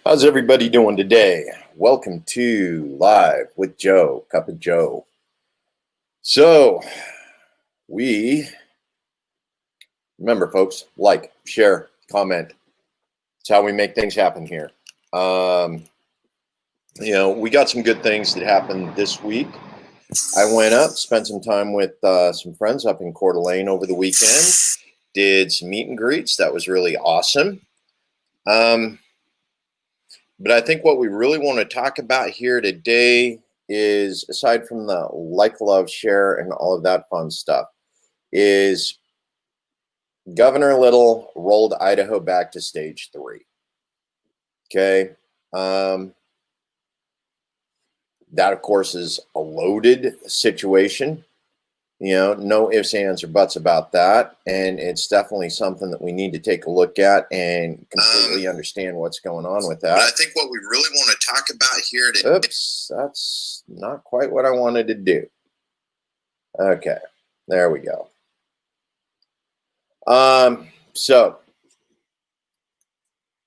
How's everybody doing today? Welcome to Live with Joe, Cup of Joe. So, remember, folks, like, share, comment. It's how we make things happen here. We got some good things that happened this week. I went up, spent some time with some friends up in Coeur d'Alene over the weekend, did some meet and greets. That was really awesome. But I think what we really want to talk about here today is, aside from the like, love, share, and all of that fun stuff, is Governor Little rolled Idaho back to stage 3. Okay. That, of course, is a loaded situation. No ifs, ands, or buts about that. And it's definitely something that we need to take a look at and completely understand what's going on with that. But I think what we really want to talk about here today. Oops, that's not quite what I wanted to do. Okay, there we go. So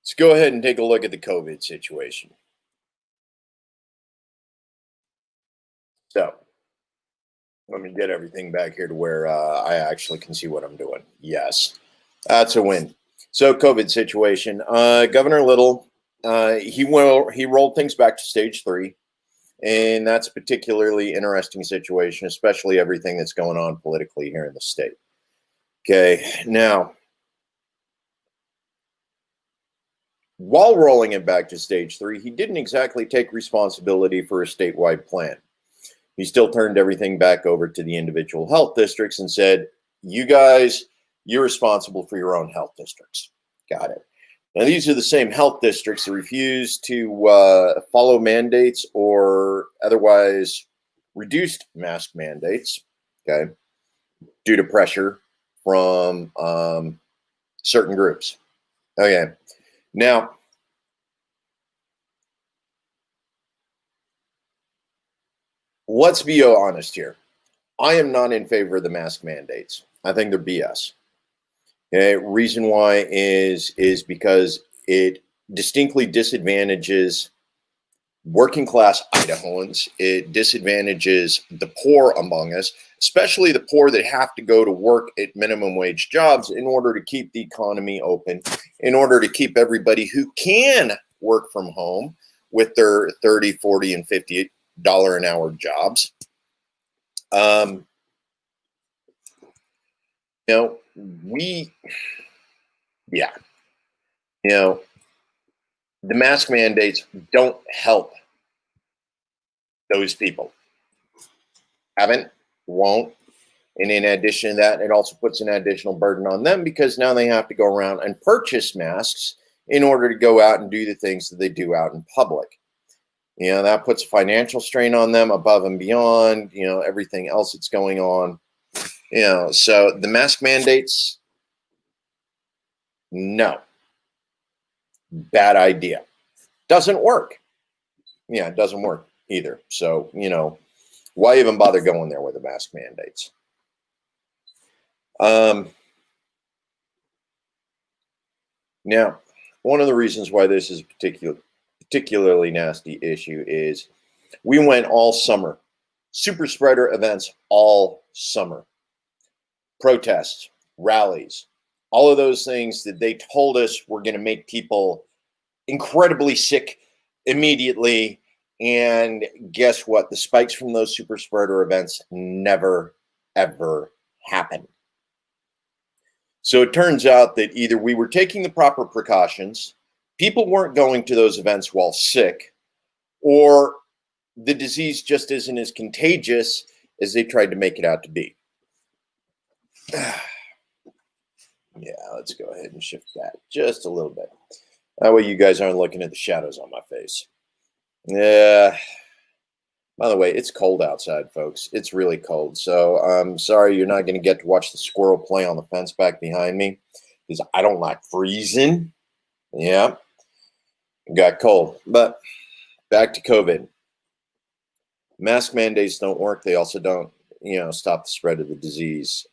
let's go ahead and take a look at the COVID situation. So let me get everything back here to where I actually can see what I'm doing. Yes, that's a win. So COVID situation. Governor Little, he rolled things back to stage 3. And that's a particularly interesting situation, especially everything that's going on politically here in the state. Okay, now, while rolling it back to stage 3, he didn't exactly take responsibility for a statewide plan. He still turned everything back over to the individual health districts and said, you guys, you're responsible for your own health districts. Got it. Now, these are the same health districts that refuse to follow mandates or otherwise reduced mask mandates, okay, due to pressure from certain groups. Okay. Now, let's be honest here. I am not in favor of the mask mandates. I think they're BS. Okay, reason why is because it distinctly disadvantages working class Idahoans. It disadvantages the poor among us, especially the poor that have to go to work at minimum wage jobs in order to keep the economy open, in order to keep everybody who can work from home with their $30, $40, and $50 an hour jobs. The mask mandates don't help those people. Haven't, won't. And in addition to that, it also puts an additional burden on them because now they have to go around and purchase masks in order to go out and do the things that they do out in public. That puts a financial strain on them above and beyond, everything else that's going on. So the mask mandates, no. Bad idea. Doesn't work. Yeah, it doesn't work either. So, why even bother going there with the mask mandates? Now, one of the reasons why this is a particularly nasty issue is we went all summer, super spreader events all summer, protests, rallies, all of those things that they told us were going to make people incredibly sick immediately. And guess what? The spikes from those super spreader events never, ever happened. So it turns out that either we were taking the proper precautions, people weren't going to those events while sick, or the disease just isn't as contagious as they tried to make it out to be. Yeah, let's go ahead and shift that just a little bit. That way you guys aren't looking at the shadows on my face. Yeah. By the way, it's cold outside, folks. It's really cold. So I'm sorry you're not going to get to watch the squirrel play on the fence back behind me because I don't like freezing. Yeah. It got cold. But back to COVID. Mask mandates don't work. They also don't, stop the spread of the disease.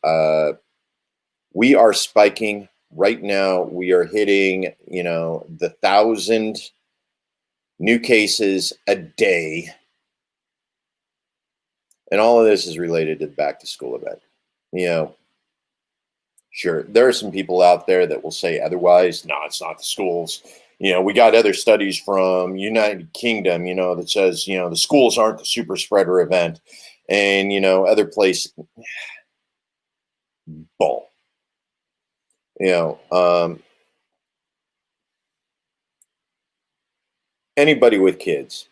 We are spiking right now. We are hitting, the 1,000 new cases a day. And all of this is related to the back to school event. You know, sure, there are some people out there that will say otherwise. No, it's not the schools. You know, we got other studies from United Kingdom, you know, that says, you know, the schools aren't the super spreader event. And, you know, other places, bull. You know, anybody with kids,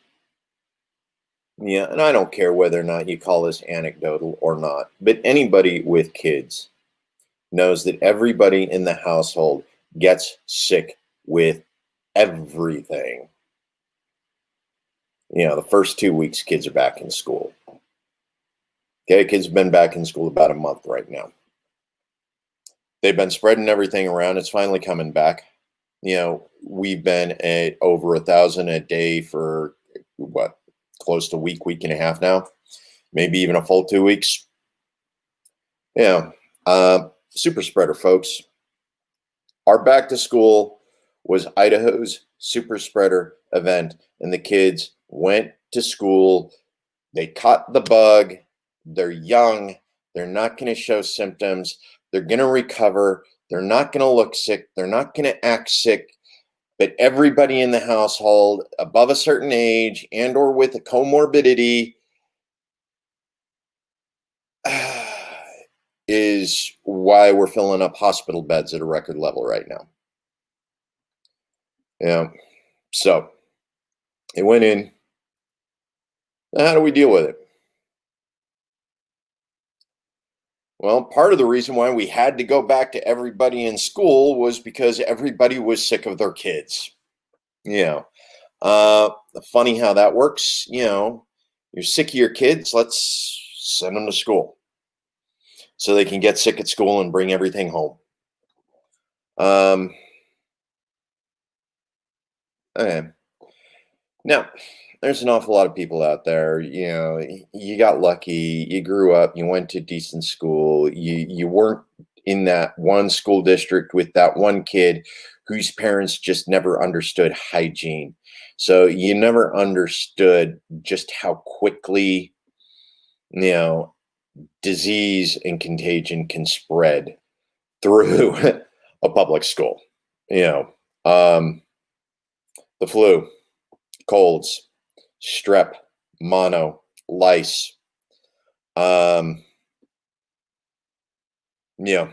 yeah, and I don't care whether or not you call this anecdotal or not, but anybody with kids knows that everybody in the household gets sick with everything. You know, the first 2 weeks, kids are back in school. Okay, kids have been back in school about a month right now. They've been spreading everything around. It's finally coming back. You know, we've been at over 1,000 a day for what, close to a week, week and a half now, maybe even a full 2 weeks. Yeah, super spreader, folks. Our back to school was Idaho's super spreader event, and the kids went to school. They caught the bug. They're young. They're not going to show symptoms. They're going to recover. They're not going to look sick. They're not going to act sick. But everybody in the household above a certain age and or with a comorbidity is why we're filling up hospital beds at a record level right now. Yeah. So it went in. Now, how do we deal with it? Well, part of the reason why we had to go back to everybody in school was because everybody was sick of their kids. You know, funny how that works. You know, you're sick of your kids. Let's send them to school so they can get sick at school and bring everything home. Okay. Now, there's an awful lot of people out there. You know, you got lucky. You grew up. You went to decent school. You weren't in that one school district with that one kid whose parents just never understood hygiene. So you never understood just how quickly, you know, disease and contagion can spread through a public school. You know, the flu, colds, strep, mono, lice, you know,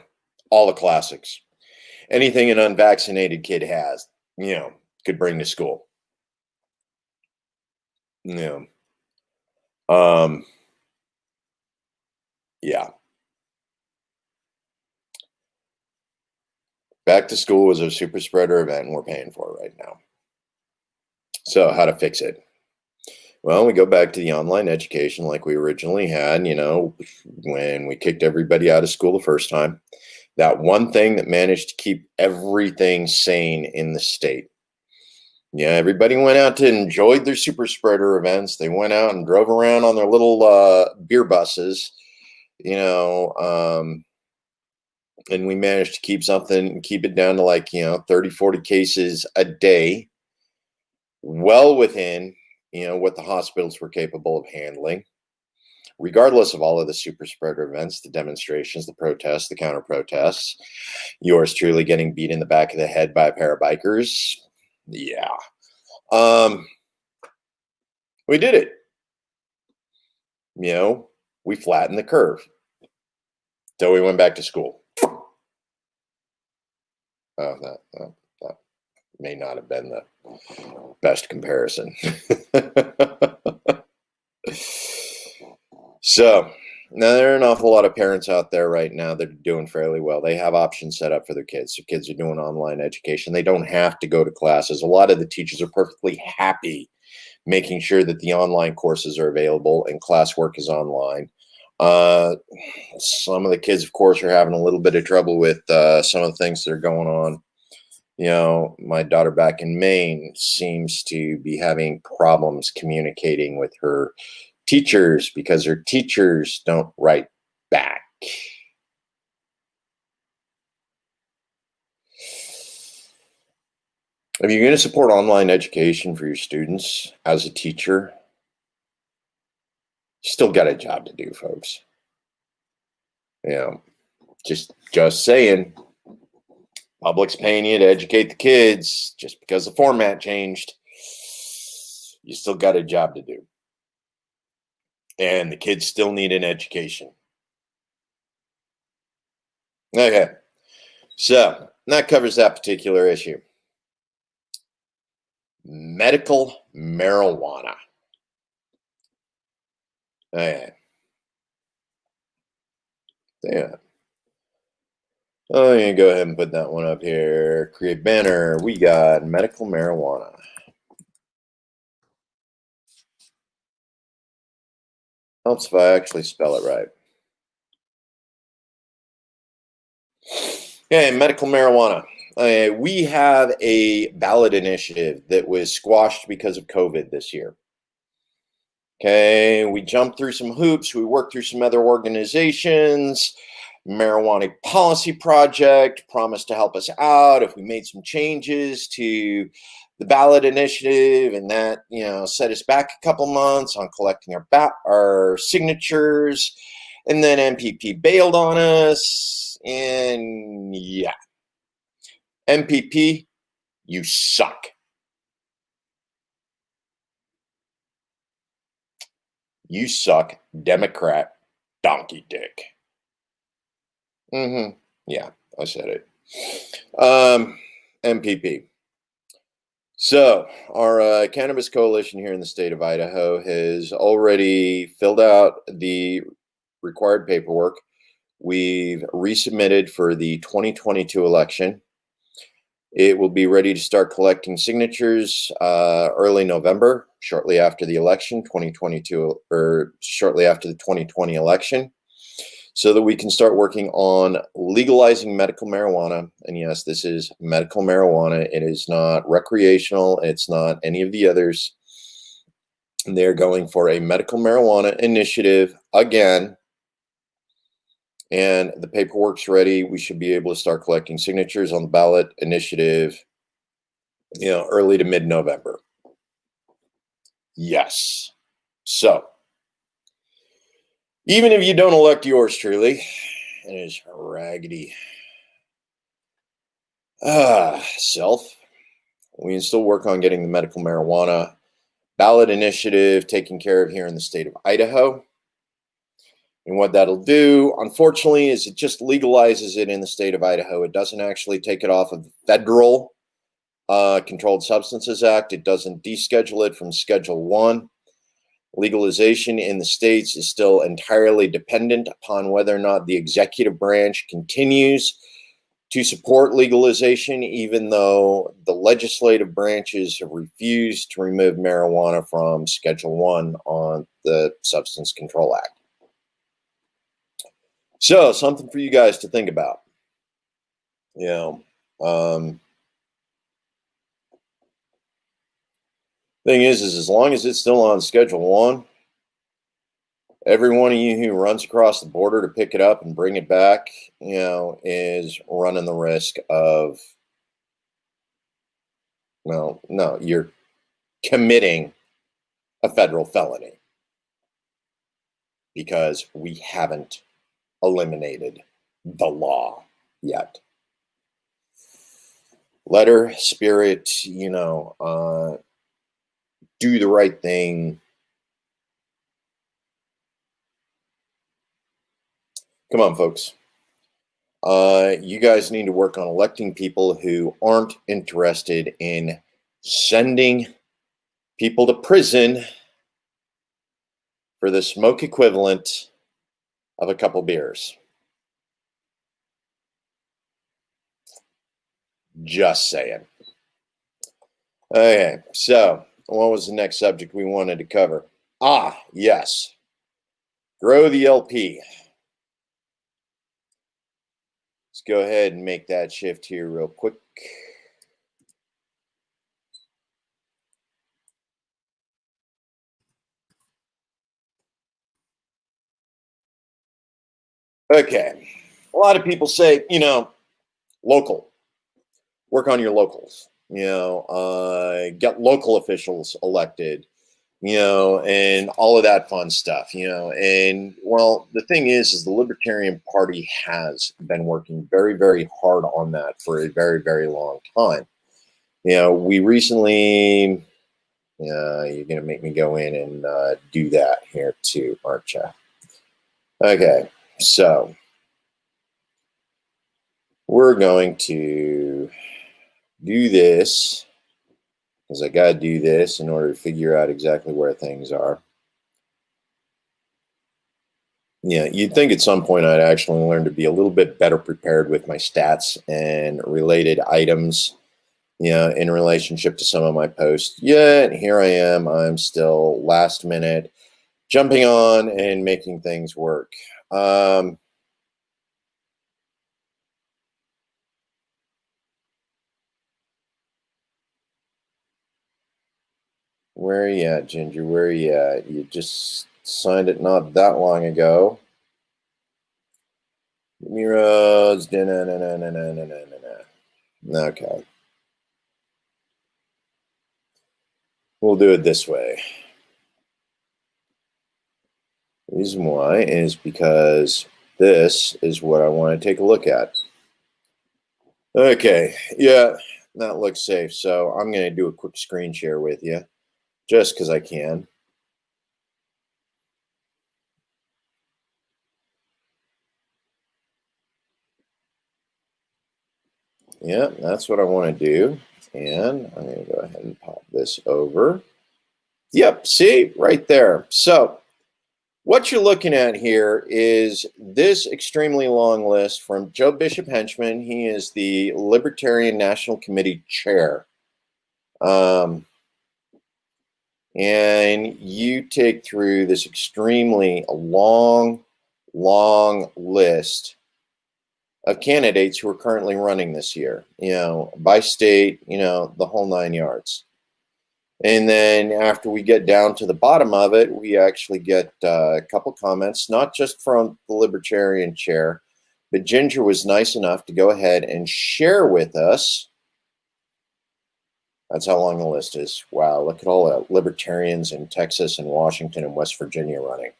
all the classics. Anything an unvaccinated kid has, you know, could bring to school. You know, yeah. Back to school was a super spreader event, and we're paying for it right now. So, how to fix it? Well, we go back to the online education like we originally had, you know, when we kicked everybody out of school the first time. That one thing that managed to keep everything sane in the state. Yeah, everybody went out to enjoy their super spreader events. They went out and drove around on their little beer buses, you know, and we managed to keep it down to like, you know, 30, 40 cases a day, well within, you know, what the hospitals were capable of handling, regardless of all of the super spreader events, the demonstrations, the protests, the counter protests. Yours truly getting beat in the back of the head by a pair of bikers. Yeah. We did it. You know, we flattened the curve. So we went back to school. Oh, that may not have been the best comparison. So now there are an awful lot of parents out there right now that are doing fairly well. They have options set up for their kids. Their kids are doing online education. They don't have to go to classes. A lot of the teachers are perfectly happy making sure that the online courses are available and classwork is online. Some of the kids, of course, are having a little bit of trouble with some of the things that are going on. You know, my daughter back in Maine seems to be having problems communicating with her teachers because her teachers don't write back. If you're going to support online education for your students as a teacher, you still got a job to do, folks. Just saying. Public's paying you to educate the kids. Just because the format changed, you still got a job to do. And the kids still need an education. Okay. So that covers that particular issue. Medical marijuana. Okay. Yeah. Oh, yeah, go ahead and put that one up here. Create banner. We got medical marijuana. Helps if I actually spell it right. Okay, medical marijuana. We have a ballot initiative that was squashed because of COVID this year. Okay, we jumped through some hoops. We worked through some other organizations. Marijuana Policy Project promised to help us out if we made some changes to the ballot initiative, and that set us back a couple months on collecting our signatures. And then MPP bailed on us, and yeah, MPP, you suck. You suck, Democrat donkey dick. Yeah, I said it. MPP. So our cannabis coalition here in the state of Idaho has already filled out the required paperwork. We've resubmitted for the 2022 election. It will be ready to start collecting signatures early November, shortly after the election, 2022, or shortly after the 2020 election, so that we can start working on legalizing medical marijuana. And yes, this is medical marijuana. It is not recreational. It's not any of the others. They're going for a medical marijuana initiative again. And the paperwork's ready. We should be able to start collecting signatures on the ballot initiative, early to mid-November. Yes. So, even if you don't elect yours truly, and his raggedy self, we can still work on getting the medical marijuana ballot initiative taken care of here in the state of Idaho. And what that'll do, unfortunately, is it just legalizes it in the state of Idaho. It doesn't actually take it off of the federal Controlled Substances Act. It doesn't deschedule it from Schedule 1. Legalization in the states is still entirely dependent upon whether or not the executive branch continues to support legalization, even though the legislative branches have refused to remove marijuana from Schedule 1 on the Substance Control Act. So, something for you guys to think about. Thing is as long as it's still on Schedule 1, every one of you who runs across the border to pick it up and bring it back, is running the risk of, no, you're committing a federal felony because we haven't eliminated the law yet. Letter, spirit, do the right thing. Come on, folks. You guys need to work on electing people who aren't interested in sending people to prison for the smoke equivalent of a couple beers. Just saying. Okay, so what was the next subject we wanted to cover? Yes. Grow the LP. Let's go ahead and make that shift here real quick. Okay. A lot of people say, local. Work on your locals. get local officials elected, and all of that fun stuff, and well, the thing is the Libertarian Party has been working very, very hard on that for a very, very long time. We recently, you're going to make me go in and do that here too, aren't you? Okay, so we're going to do this because I got to do this in order to figure out exactly where things are. Yeah, you'd think at some point I'd actually learn to be a little bit better prepared with my stats and related items, in relationship to some of my posts. Yet here I am. I'm still last minute jumping on and making things work. Where are you at, Ginger? Where are you at? You just signed it not that long ago. Miros. Okay. We'll do it this way. The reason why is because this is what I want to take a look at. Okay, yeah, that looks safe. So I'm going to do a quick screen share with you just because I can. Yeah, that's what I want to do. And I'm going to go ahead and pop this over. Yep, see, right there. So what you're looking at here is this extremely long list from Joe Bishop Henchman. He is the Libertarian National Committee chair. And you take through this extremely long list of candidates who are currently running this year, by state, the whole 9 yards. And then after we get down to the bottom of it, we actually get a couple comments, not just from the Libertarian chair, but Ginger was nice enough to go ahead and share with us. That's how long the list is. Wow, look at all the Libertarians in Texas and Washington and West Virginia running.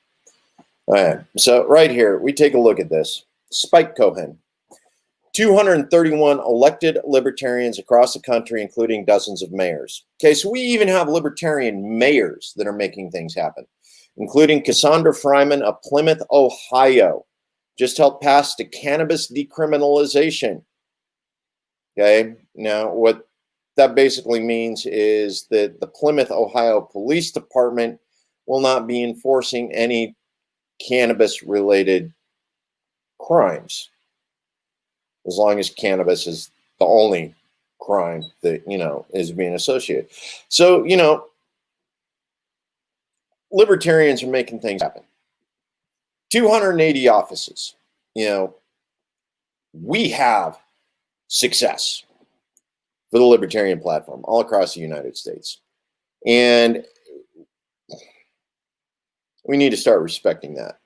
All right, so right here, we take a look at this. Spike Cohen. 231 elected Libertarians across the country, including dozens of mayors. Okay, so we even have Libertarian mayors that are making things happen, including Cassandra Fryman of Plymouth, Ohio, just helped pass the cannabis decriminalization. Okay, now what that basically means is that the Plymouth, Ohio Police Department will not be enforcing any cannabis-related crimes, as long as cannabis is the only crime that, is being associated. So, Libertarians are making things happen. 280 offices. We have success for the Libertarian platform all across the United States. And we need to start respecting that.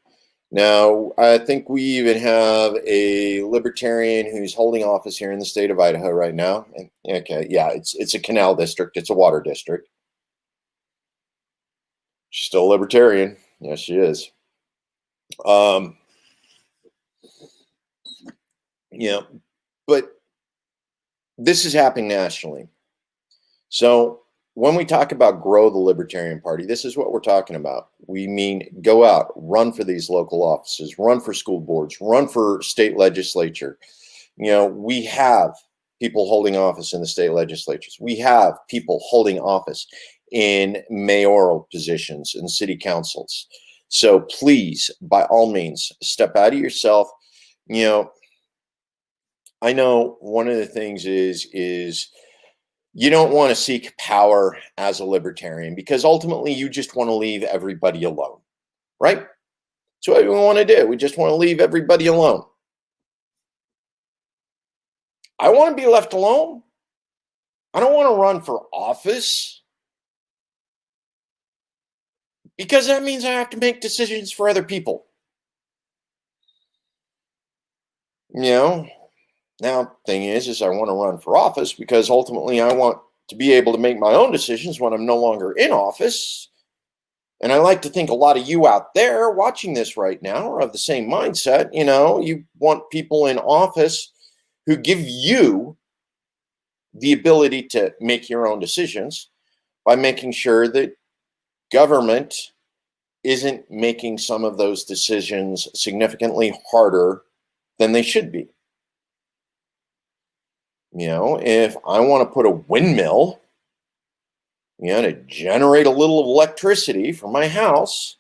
Now, I think we even have a Libertarian who's holding office here in the state of Idaho right now. And, okay, yeah, it's a canal district. It's a water district. She's still a Libertarian. Yes, she is. But this is happening nationally. So when we talk about grow the Libertarian Party, this is what we're talking about. We mean go out, run for these local offices, run for school boards, run for state legislature. We have people holding office in the state legislatures. We have people holding office in mayoral positions and city councils. So please, by all means, step out of yourself. I know one of the things is you don't want to seek power as a libertarian because ultimately you just want to leave everybody alone, right? That's what we want to do. We just want to leave everybody alone. I want to be left alone. I don't want to run for office because that means I have to make decisions for other people. Now, thing is I want to run for office because ultimately I want to be able to make my own decisions when I'm no longer in office. And I like to think a lot of you out there watching this right now are of the same mindset. You want people in office who give you the ability to make your own decisions by making sure that government isn't making some of those decisions significantly harder than they should be. If I want to put a windmill, to generate a little electricity for my house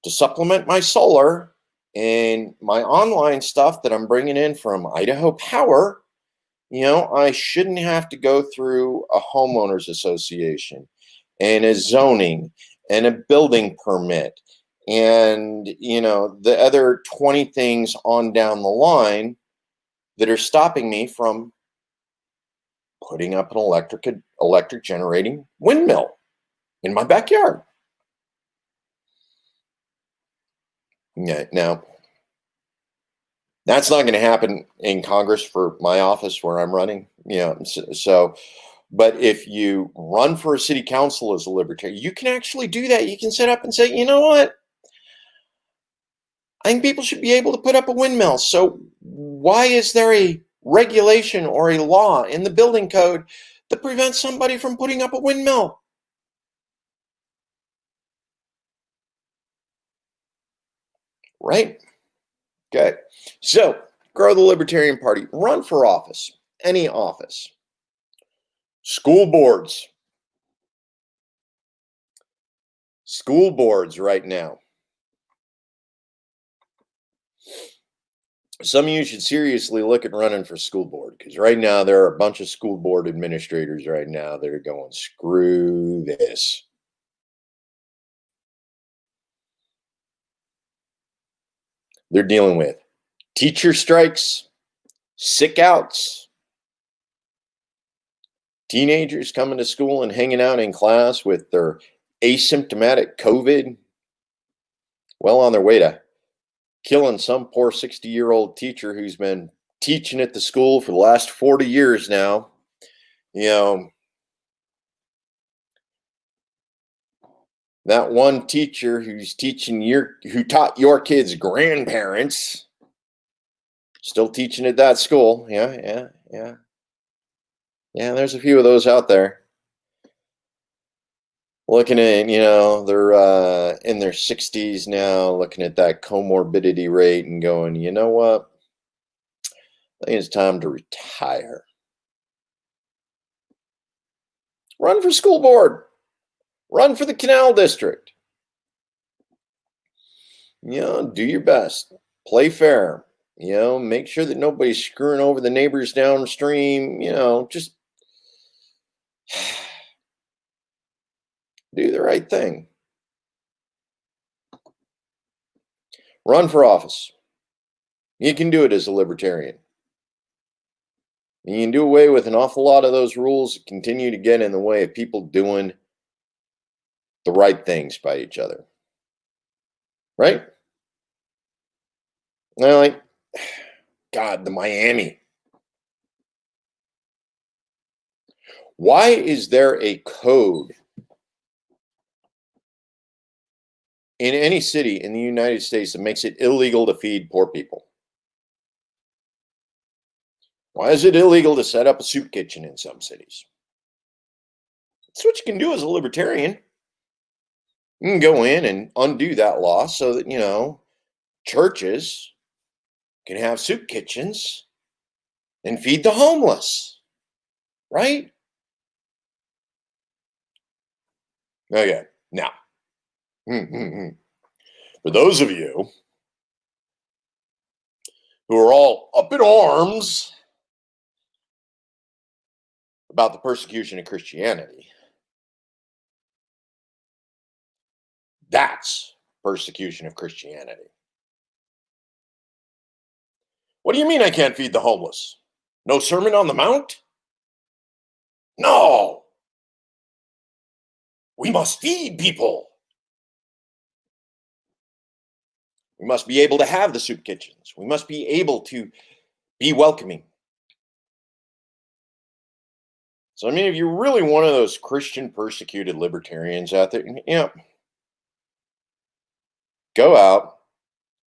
to supplement my solar and my online stuff that I'm bringing in from Idaho Power, I shouldn't have to go through a homeowners association and a zoning and a building permit and, the other 20 things on down the line that are stopping me from putting up an electric generating windmill in my backyard. Yeah, now, that's not going to happen in Congress for my office where I'm running. But if you run for a city council as a libertarian, you can actually do that. You can sit up and say, you know what? I think people should be able to put up a windmill. So why is there a regulation or a law in the building code that prevents somebody from putting up a windmill? Right? Okay. So grow the Libertarian Party. Run for office. Any office. School boards. School boards right now. Some of you should seriously look at running for school board because right now there are a bunch of school board administrators right now that are going, screw this. They're dealing with teacher strikes, sick outs, teenagers coming to school and hanging out in class with their asymptomatic COVID, well on their way to killing some poor 60-year-old teacher who's been teaching at the school for the last 40 years now. That one teacher who taught your kids' grandparents, still teaching at that school. Yeah. There's a few of those out there. Looking at, they're in their 60s now, looking at that comorbidity rate and going, you know what? I think it's time to retire. Run for school board. Run for the Canal District. Do your best. Play fair. Make sure that nobody's screwing over the neighbors downstream. Just do the right thing. Run for office. You can do it as a libertarian. You can do away with an awful lot of those rules that continue to get in the way of people doing the right things by each other. Right? Like, God, the Miami. Why is there a code in any city in the United States that makes it illegal to feed poor people? Why is it illegal to set up a soup kitchen in some cities? That's what you can do as a libertarian. You can go in and undo that law so that, churches can have soup kitchens and feed the homeless. Right? Okay. Now, for those of you who are all up in arms about the persecution of Christianity, that's persecution of Christianity. What do you mean I can't feed the homeless? No Sermon on the Mount? No. We must feed people. We must be able to have the soup kitchens. We must be able to be welcoming. So, I mean, if you're really one of those Christian persecuted libertarians out there, go out,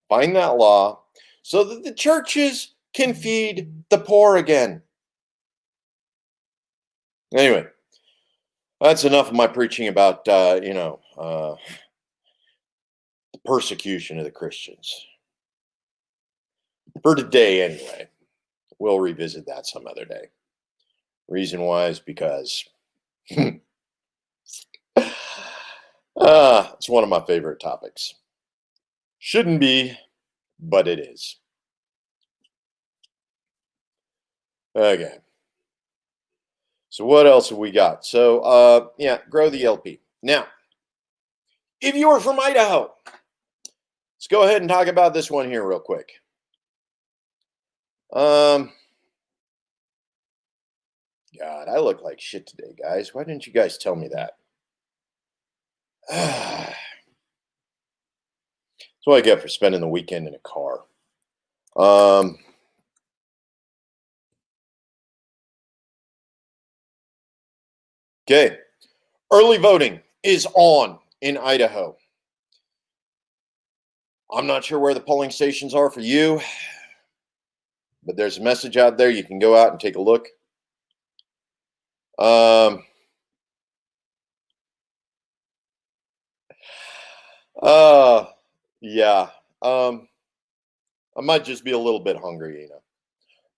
find that law so that the churches can feed the poor again. Anyway, that's enough of my preaching about, the persecution of the Christians. For today, anyway. We'll revisit that some other day. Reason why is because it's one of my favorite topics. Shouldn't be, but it is. Okay. So what else have we got? So, grow the LP. Now, if you are from Idaho, let's go ahead and talk about this one here real quick. God, I look like shit today, guys. Why didn't you guys tell me that? That's what I get for spending the weekend in a car. Okay. Early voting is on in Idaho. I'm not sure where the polling stations are for you, but there's a message out there. You can go out and take a look. Yeah. I might just be a little bit hungry,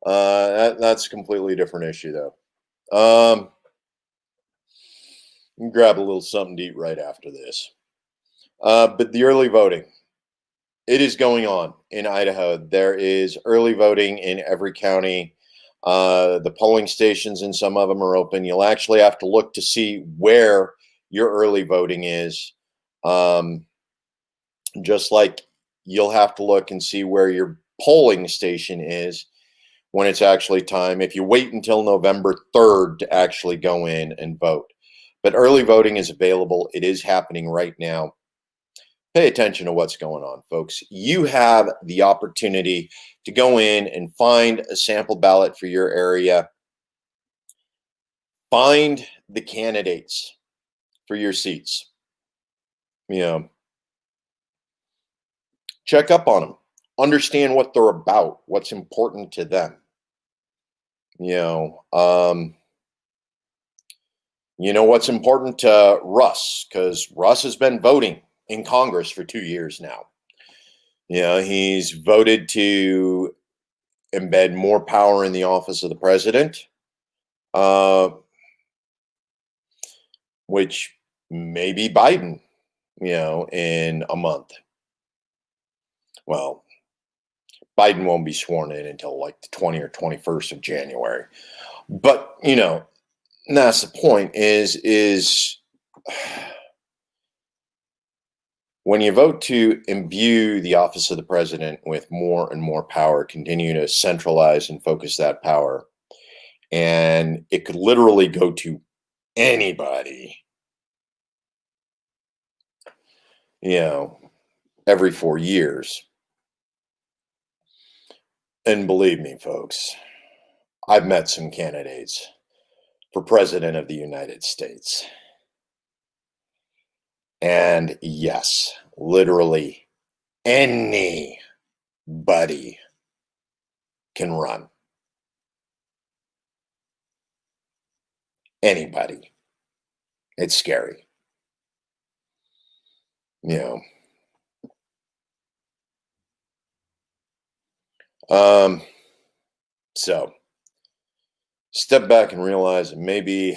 that's a completely different issue, though. Grab a little something to eat right after this. But the early voting, it is going on in Idaho. There is early voting in every county. The polling stations in some of them are open. You'll actually have to look to see where your early voting is. Just like you'll have to look and see where your polling station is when it's actually time, if you wait until November 3rd to actually go in and vote. But early voting is available. It is happening right now. Pay attention to what's going on, folks. You have the opportunity to go in and find a sample ballot for your area. Find the candidates for your seats. Check up on them. Understand what they're about, what's important to them. What's important to Russ, because Russ has been voting in Congress for 2 years now. He's voted to embed more power in the office of the president, which may be Biden, in a month. Well, Biden won't be sworn in until like the 20 or 21st of January. But, that's the point is when you vote to imbue the office of the president with more and more power, continue to centralize and focus that power, and it could literally go to anybody, every 4 years. And believe me, folks, I've met some candidates for president of the United States. And yes, literally anybody can run. Anybody. It's scary. So step back and realize that maybe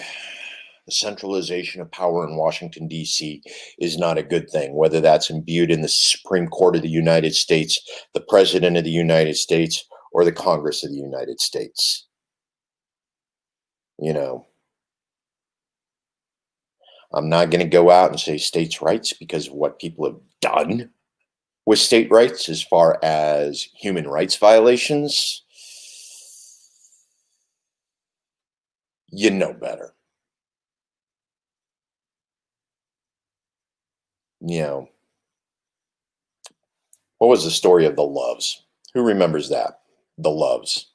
the centralization of power in Washington, D.C. is not a good thing, whether that's imbued in the Supreme Court of the United States, the President of the United States, or the Congress of the United States. I'm not going to go out and say states' rights because of what people have done with state rights as far as human rights violations. You know better. What was the story of the Loves? Who remembers that? The Loves.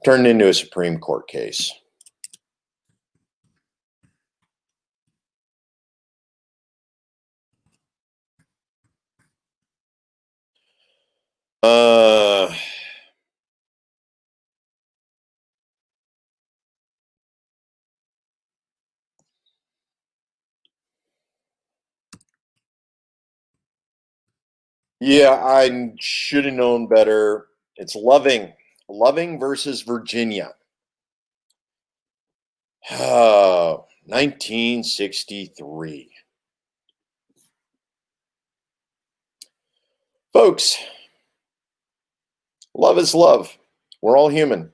Turned into a Supreme Court case. Yeah, I should have known better. It's Loving. Loving versus Virginia. 1963. Folks, love is love. We're all human.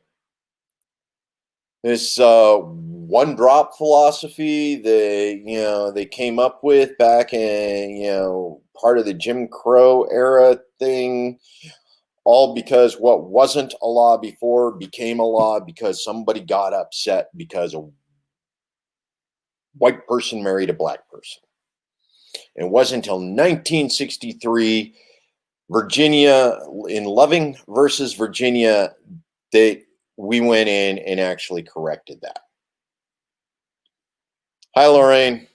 This one drop philosophy they came up with back in part of the Jim Crow era thing, all because what wasn't a law before became a law because somebody got upset because a white person married a black person. It wasn't until 1963, Virginia, in Loving versus Virginia, that we went in and actually corrected that. Hi, Lorraine.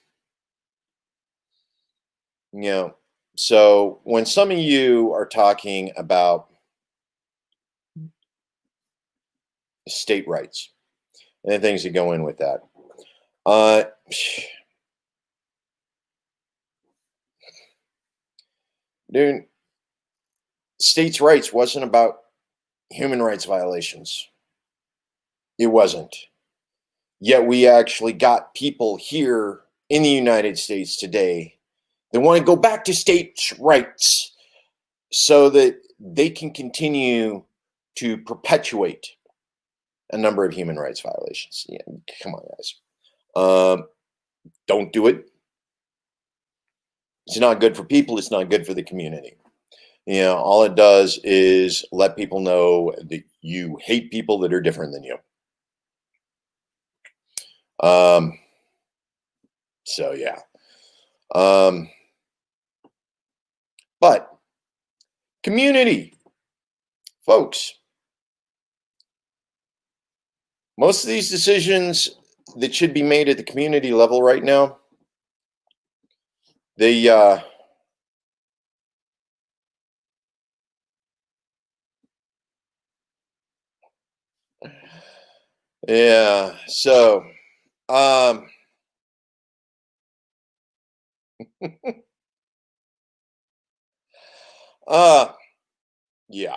So when some of you are talking about state rights and the things that go in with that, dude, states' rights wasn't about human rights violations. It wasn't. Yet we actually got people here in the United States today that want to go back to states' rights so that they can continue to perpetuate a number of human rights violations. Yeah, come on, guys. Don't do it. It's not good for people. It's not good for the community. All it does is let people know that you hate people that are different than you. So yeah. But community, folks, most of these decisions that should be made at the community level right now, yeah, so yeah.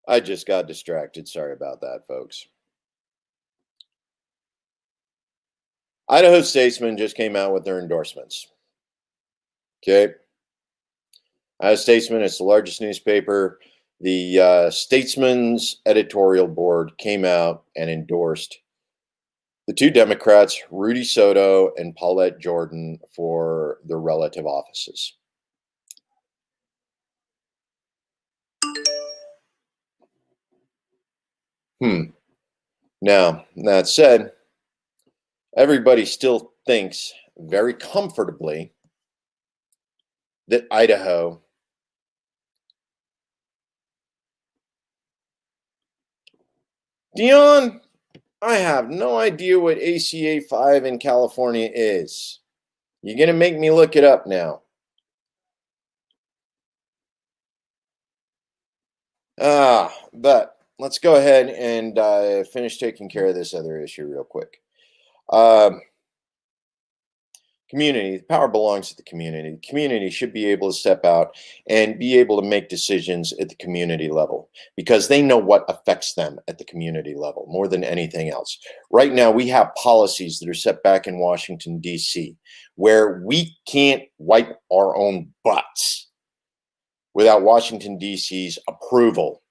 I just got distracted. Sorry about that, folks. Idaho Statesman just came out with their endorsements. Okay. Idaho Statesman is the largest newspaper. The Statesman's editorial board came out and endorsed the two Democrats, Rudy Soto and Paulette Jordan, for their relative offices. Now, that said, everybody still thinks very comfortably that Idaho Dion, I have no idea what ACA 5 in California is. You're going to make me look it up now. But let's go ahead and finish taking care of this other issue real quick. Community, the power belongs to the community. The community should be able to step out and be able to make decisions at the community level because they know what affects them at the community level more than anything else. Right now, we have policies that are set back in Washington, D.C., where we can't wipe our own butts without Washington, D.C.'s approval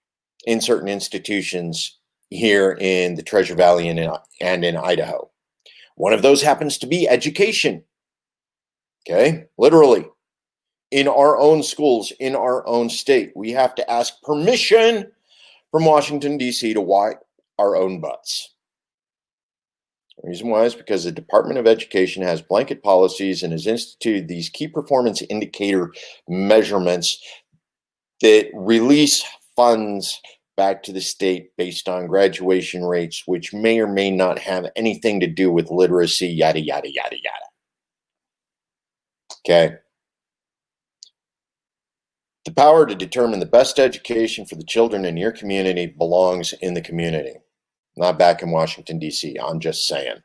in certain institutions here in the Treasure Valley and in Idaho. One of those happens to be education. Okay, literally, in our own schools, in our own state, we have to ask permission from Washington, D.C. to wipe our own butts. The reason why is because the Department of Education has blanket policies and has instituted these key performance indicator measurements that release funds back to the state based on graduation rates, which may or may not have anything to do with literacy, yada, yada, yada, yada. Okay. The power to determine the best education for the children in your community belongs in the community, not back in Washington, D.C. I'm just saying.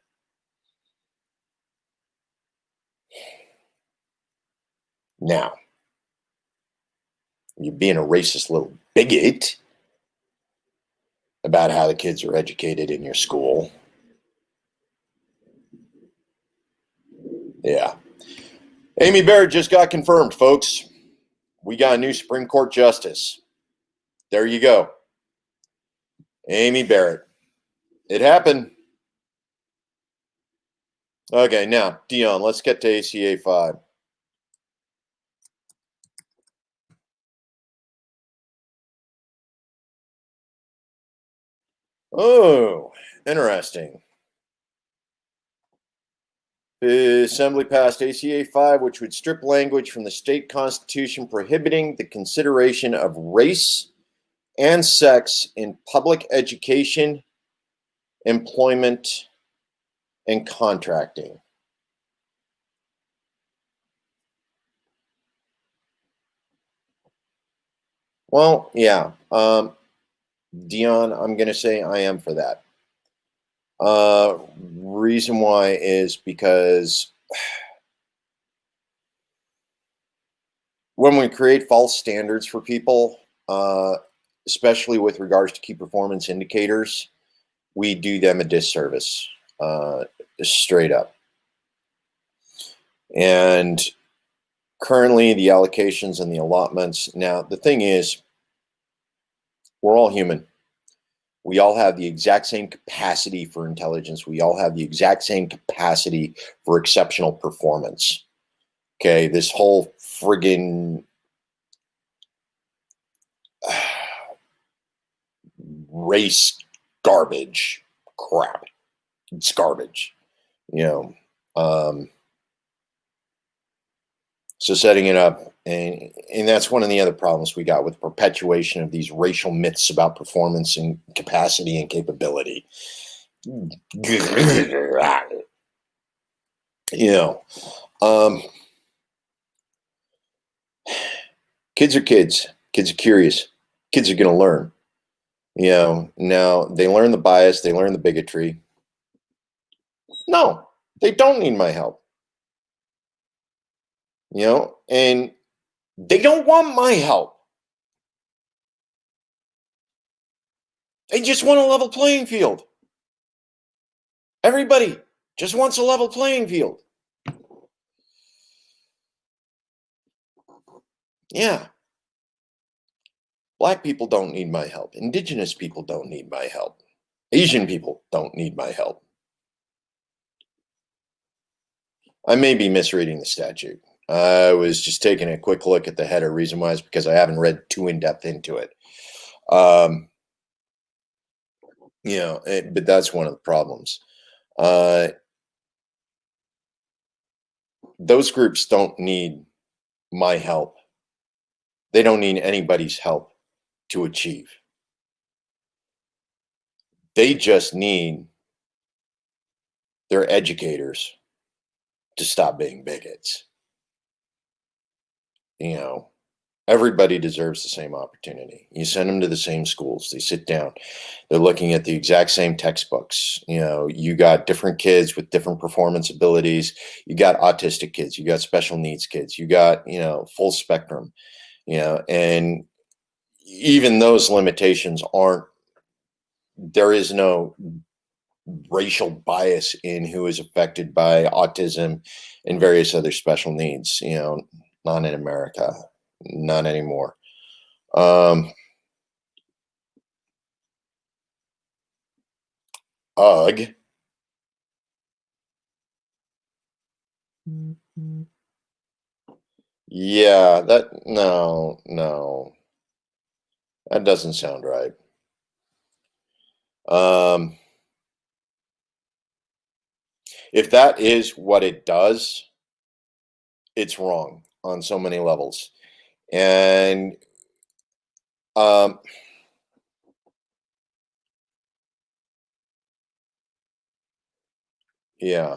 Now, you're being a racist little bigot about how the kids are educated in your school. Yeah. Amy Barrett just got confirmed, folks. We got a new Supreme Court justice. There you go. Amy Barrett. It happened. Okay, now, Dion, let's get to ACA 5. Oh, interesting. The Assembly passed ACA 5, which would strip language from the state constitution prohibiting the consideration of race and sex in public education, employment, and contracting. Well, yeah. Dion, I'm going to say I am for that. Reason why is because when we create false standards for people, especially with regards to key performance indicators, we do them a disservice, straight up. And currently, the allocations and the allotments. Now, the thing is, we're all human. We all have the exact same capacity for intelligence. We all have the exact same capacity for exceptional performance. Okay, this whole friggin' race garbage crap. It's garbage, you know. So setting it up, and that's one of the other problems we got with perpetuation of these racial myths about performance and capacity and capability. You know, kids are kids. Kids are curious. Kids are going to learn. You know, now they learn the bias, they learn the bigotry. No, they don't need my help. You know, and they don't want my help. They just want a level playing field. Everybody just wants a level playing field. Yeah. Black people don't need my help. Indigenous people don't need my help. Asian people don't need my help. I may be misreading the statute. I was just taking a quick look at the header. Reason why is because I haven't read too in depth into it. You know, but that's one of the problems. Those groups don't need my help. They don't need anybody's help to achieve. They just need their educators to stop being bigots. You know, everybody deserves the same opportunity. You send them to the same schools. They sit down. They're looking at the exact same textbooks. You know, you got different kids with different performance abilities. You got autistic kids. You got special needs kids. You got, you know, full spectrum, you know, and even those limitations aren't, there is no racial bias in who is affected by autism and various other special needs, you know, not in America, not anymore. Ugh. Yeah, no, that doesn't sound right. If that is what it does, it's wrong on so many levels. And yeah.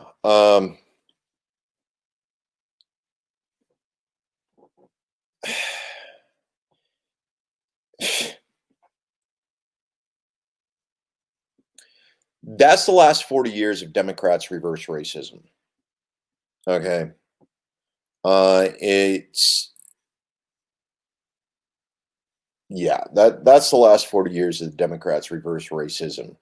That's the last 40 years of Democrats reverse racism. Okay. That's the last 40 years of the Democrats' reverse racism,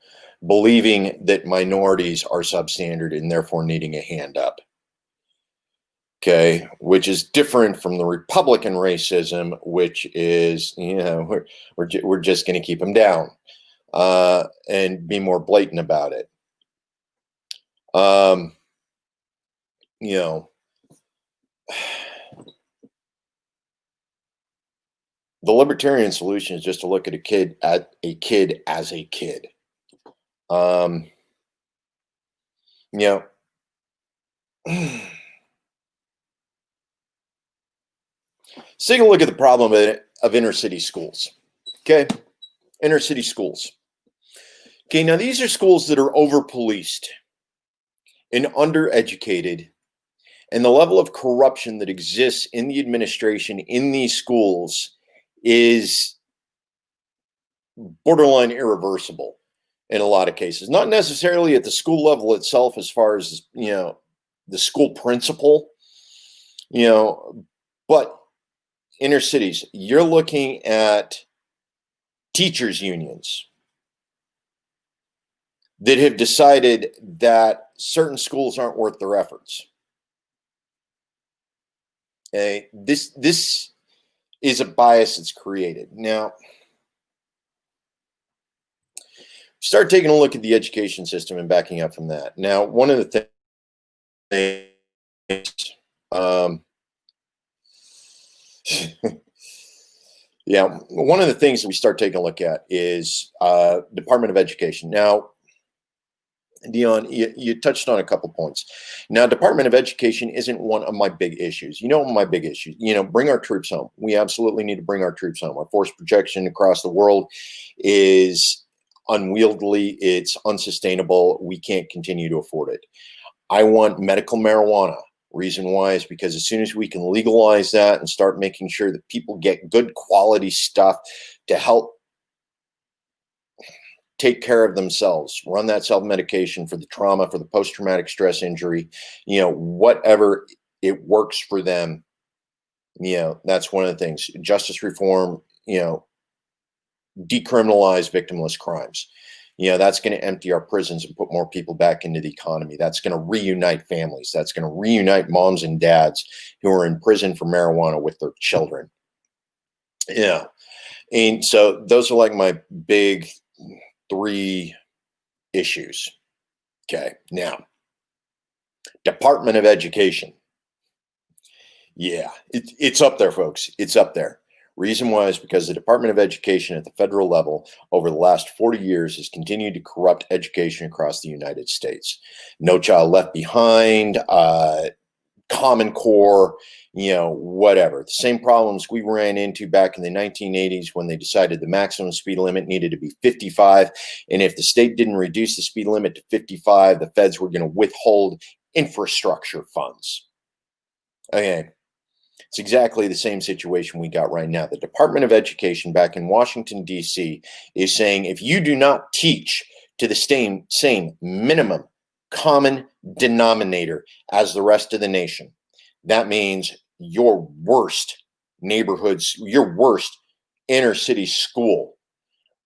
believing that minorities are substandard and therefore needing a hand up. Okay, which is different from the Republican racism, which is, we're just going to keep them down and be more blatant about it. You know, the libertarian solution is just to look at a kid as a kid. You know, let's take a look at the problem of inner city schools. Okay, inner city schools. Okay, now these are schools that are over policed and undereducated, and the level of corruption that exists in the administration in these schools is borderline irreversible in a lot of cases. Not necessarily at the school level itself, as far as the school principal, but inner cities, you're looking at teachers unions that have decided that certain schools aren't worth their efforts. Okay, this is a bias that's created. Now, start taking a look at the education system and backing up from that. Now, one of the things, one of the things that we start taking a look at is Department of Education. Now, Dion, you touched on a couple points. Now, Department of Education isn't one of my big issues. My big issue, bring our troops home. We absolutely need to bring our troops home. Our force projection across the world is unwieldy. It's unsustainable. We can't continue to afford it. I want medical marijuana. Reason why is because as soon as we can legalize that and start making sure that people get good quality stuff to help take care of themselves, run that self-medication for the trauma, for the post-traumatic stress injury, whatever it works for them, that's one of the things. Justice reform, decriminalize victimless crimes. That's going to empty our prisons and put more people back into the economy. That's going to reunite families. That's going to reunite moms and dads who are in prison for marijuana with their children. Yeah. And so those are like my big 3 issues. Okay. Now, Department of Education. Yeah, it's up there, folks. It's up there. Reason why is because the Department of Education at the federal level over the last 40 years has continued to corrupt education across the United States. No Child Left Behind, Common Core, whatever. The same problems we ran into back in the 1980s when they decided the maximum speed limit needed to be 55. And if the state didn't reduce the speed limit to 55, the feds were going to withhold infrastructure funds. Okay. It's exactly the same situation we got right now. The Department of Education back in Washington, D.C. is saying if you do not teach to the same minimum common denominator as the rest of the nation, that means your worst neighborhoods, your worst inner city school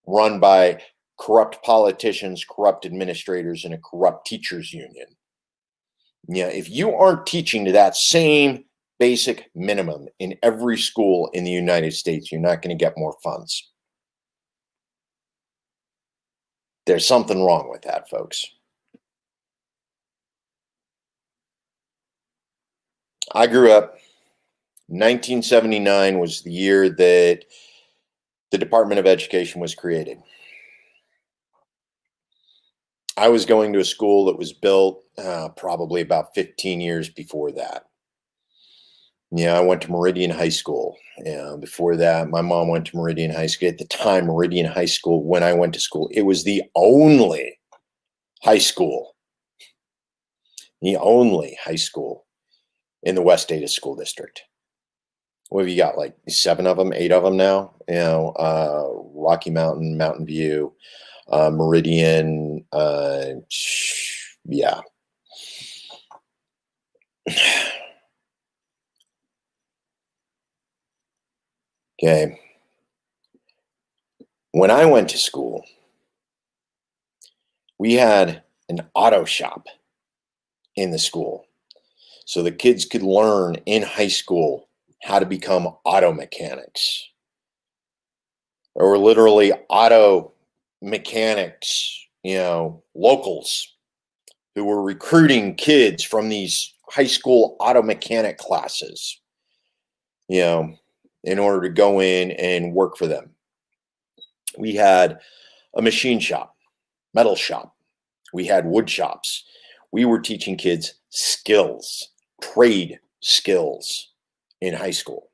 run by corrupt politicians, corrupt administrators, and a corrupt teachers union. If you aren't teaching to that same basic minimum in every school in the United States, you're not going to get more funds. There's something wrong with that, folks. I grew up, 1979 was the year that the Department of Education was created. I was going to a school that was built probably about 15 years before that. I went to Meridian High School. Before that, my mom went to Meridian High School. At the time, Meridian High School, when I went to school, it was the only high school in the West Ada School District. What have you got, like 7 of them, 8 of them now? Rocky Mountain, Mountain View, Meridian, yeah. Okay. When I went to school, we had an auto shop in the school. So the kids could learn in high school how to become auto mechanics. There were literally auto mechanics, locals who were recruiting kids from these high school auto mechanic classes, in order to go in and work for them. We had a machine shop, metal shop. We had wood shops. We were teaching kids skills, trade skills in high school.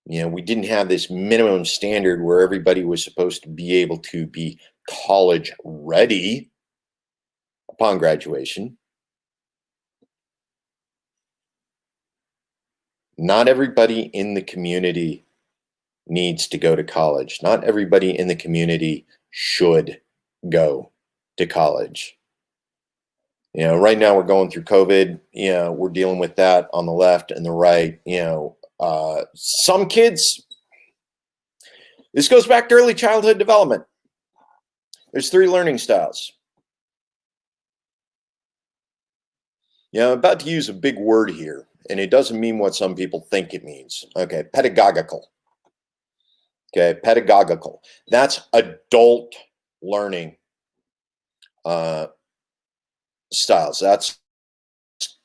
We didn't have this minimum standard where everybody was supposed to be able to be college ready upon graduation. Not everybody in the community needs to go to college. Not everybody in the community should go to college. Right now we're going through COVID. We're dealing with that on the left and the right. Some kids, this goes back to early childhood development. There's 3 learning styles. I'm about to use a big word here, and it doesn't mean what some people think it means. Okay, pedagogical. Okay, pedagogical. That's adult learning styles. That's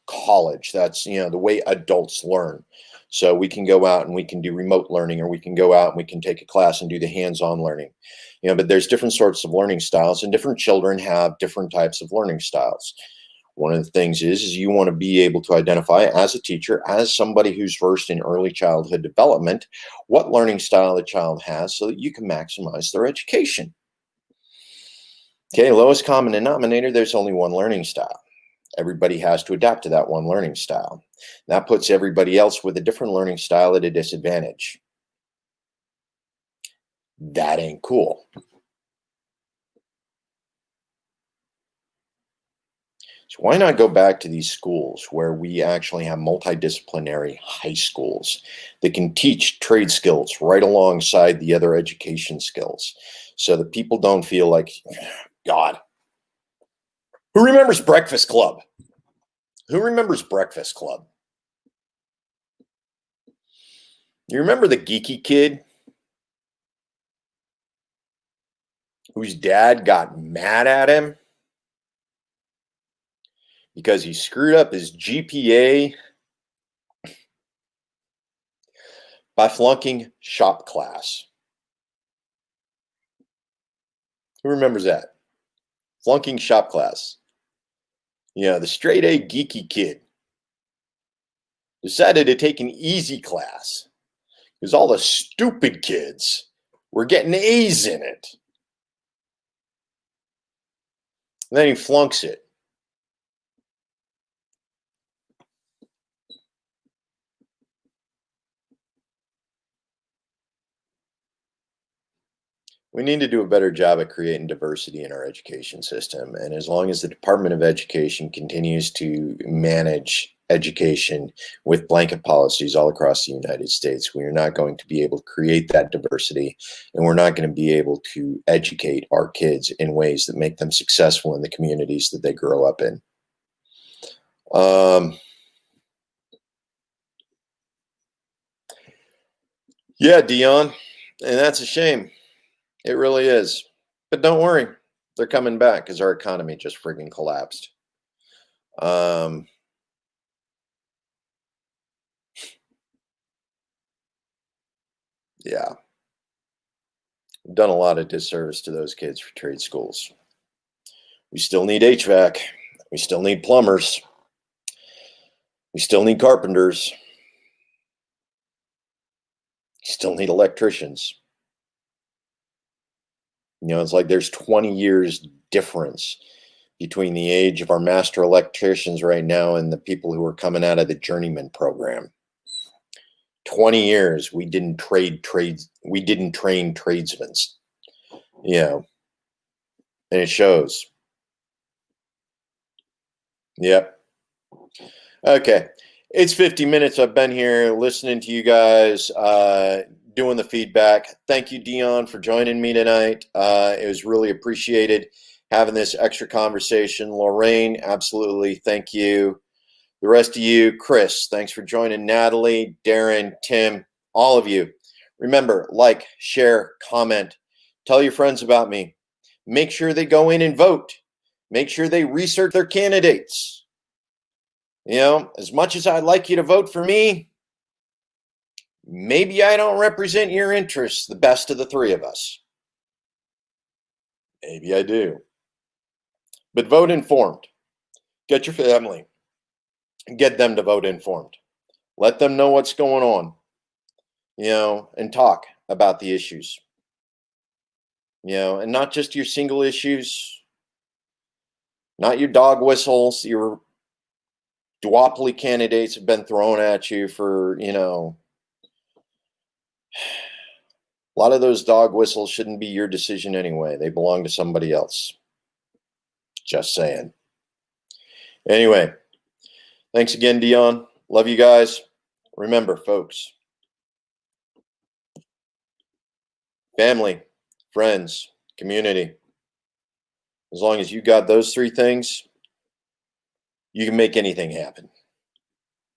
college. That's the way adults learn. So we can go out and we can do remote learning, or we can go out and we can take a class and do the hands-on learning. But there's different sorts of learning styles, and different children have different types of learning styles. One of the things is you want to be able to identify as a teacher, as somebody who's versed in early childhood development, what learning style the child has so that you can maximize their education. Okay, lowest common denominator, there's only one learning style. Everybody has to adapt to that one learning style. That puts everybody else with a different learning style at a disadvantage. That ain't cool. So why not go back to these schools where we actually have multidisciplinary high schools that can teach trade skills right alongside the other education skills, so that people don't feel like, God, who remembers Breakfast Club? Who remembers Breakfast Club? You remember the geeky kid whose dad got mad at him because he screwed up his GPA by flunking shop class? Who remembers that? Flunking shop class. The straight A geeky kid decided to take an easy class because all the stupid kids were getting A's in it. And then he flunks it. We need to do a better job at creating diversity in our education system. And as long as the Department of Education continues to manage education with blanket policies all across the United States, we are not going to be able to create that diversity, and we're not going to be able to educate our kids in ways that make them successful in the communities that they grow up in. Yeah, Dion, and that's a shame. It really is. But don't worry, they're coming back because our economy just friggin' collapsed. Yeah. We've done a lot of disservice to those kids for trade schools. We still need HVAC. We still need plumbers. We still need carpenters. We still need electricians. It's like there's 20 years difference between the age of our master electricians right now and the people who are coming out of the journeyman program. 20 years we didn't train tradesmen. And it shows. Yep. Okay. It's 50 minutes. I've been here listening to you guys. doing the feedback. Thank you, Dion, for joining me tonight. It was really appreciated having this extra conversation. Lorraine, absolutely. Thank you. The rest of you, Chris, thanks for joining. Natalie, Darren, Tim, all of you. Remember, like, share, comment, tell your friends about me. Make sure they go in and vote. Make sure they research their candidates. You know, as much as I'd like you to vote for me, maybe I don't represent your interests the best of the three of us. Maybe I do. But vote informed. Get your family. Get them to vote informed. Let them know what's going on, you know, and talk about the issues. You know, and not just your single issues, not your dog whistles, your duopoly candidates have been thrown at you for, you know, a lot of those dog whistles shouldn't be your decision anyway. They belong to somebody else. Just saying. Anyway, thanks again, Dion. Love you guys. Remember, folks, family, friends, community. As long as you got those three things, you can make anything happen.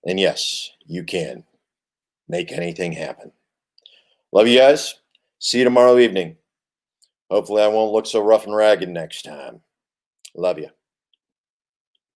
And yes, you can make anything happen. Love you guys. See you tomorrow evening. Hopefully I won't look so rough and ragged next time. Love you.